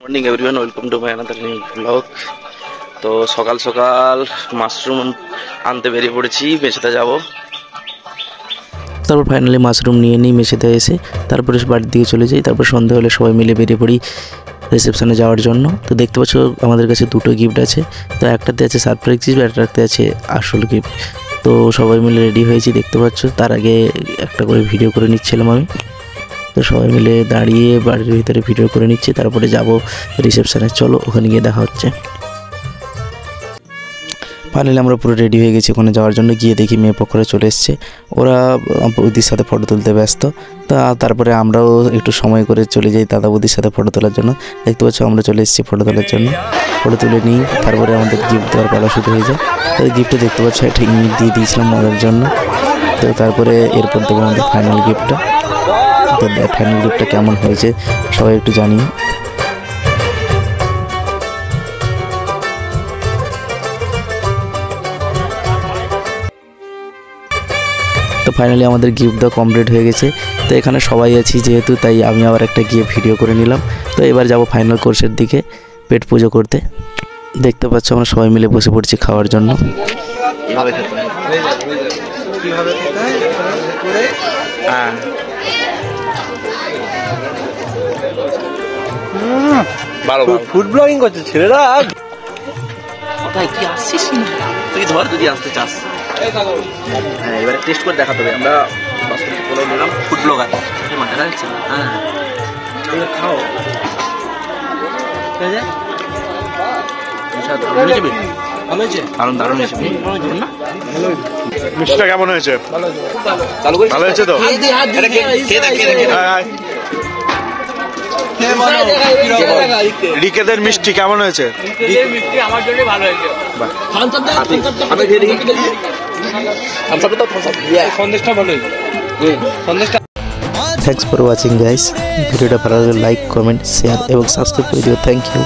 Morning everyone, welcome to my another new blog. তো সকাল সকাল মাশরুম আনতে বেরিয়ে পড়েছি, মেছেতে যাব। তারপর ফাইনালি মাশরুম নিয়ে নিই মেছেতে এসে, তারপরে বাড়ির দিকে চলে যাই। তারপর সন্ধ্যা হলে সবাই মিলে বেরিয়ে পড়ি রিসেপশনে যাওয়ার জন্য। তো দেখতে পাচ্ছ আমাদের কাছে দুটো গিফট আছে। তো একটাতে আছে সারপ্রাইজ গিফট, একটাতে আছে আসল গিফট। তো সবাই মিলে রেডি হয়েছি দেখতে পাচ্ছ। তার আগে একটা করে ভিডিও করে নিচ্ছিলাম আমি। তো সবাই মিলে দাঁড়িয়ে বাড়ির ভিতরে ভিডিও করে নিচ্ছি, তারপরে যাব রিসেপশনে। চলো ওখানে গিয়ে দেখা হচ্ছে। ফাইনালি আমরা পুরো রেডি হয়ে গেছি ওখানে যাওয়ার জন্য। গিয়ে দেখি মেয়ে পক্ষরা চলে এসছে, ওরা বৌদির সাথে ফটো তুলতে ব্যস্ত। তা তারপরে আমরাও একটু সময় করে চলে যাই দাদা বৌদির সাথে ফটো তোলার জন্য। দেখতে পাচ্ছ আমরা চলে এসেছি ফটো তোলার জন্য। ফটো তুলে নিই, তারপরে আমাদের গিফট দেওয়ার পালা শুরু হয়ে যায়। তো গিফটে দেখতে পাচ্ছ একটা ইট দিয়ে দিয়েছিলাম মজার জন্য। তো তারপরে এরপর দেবো আমাদের ফাইনাল গিফটটা। তো ফাইনাল গিফটটা কেমন হয়েছে সবাই একটু জানিও। তো ফাইনালি আমাদের গিফট দেওয়া কমপ্লিট হয়ে গেছে। তো এখানে সবাই আছি যেহেতু, তাই আমি আবার একটা গিয়ে ভিডিও করে নিলাম। তো এবার যাব ফাইনাল কোর্সের দিকে পেট পুজো করতে। দেখতে পাচ্ছ আমরা সবাই মিলে বসে পড়ছি খাওয়ার জন্য। ফুড ব্লগিং করছে ছেলেরা। কোথায় কি আসছিস তুই? ধর যদি আসতে চাস। হ্যাঁ, এবারে টেস্ট করে দেখাতে হবে। আমরা পোলাও নিলাম, ফুড ব্লগার দেখা যাচ্ছে। হ্যাঁ খাও, দারুণ হয়েছে। মিষ্টিটা কেমন হয়েছে? ভালো হয়েছে তো? রিকেদের মিষ্টি কেমন হয়েছে? আমার জন্য ভালো হয়েছে। সন্দেশটা ভালো হয়েছে। সন্দেশটা। Thanks for watching guys. ভিডিওটা ভালো লাগলে লাইক, কমেন্ট, শেয়ার এবং সাবস্ক্রাইব করে দিও। Thank you.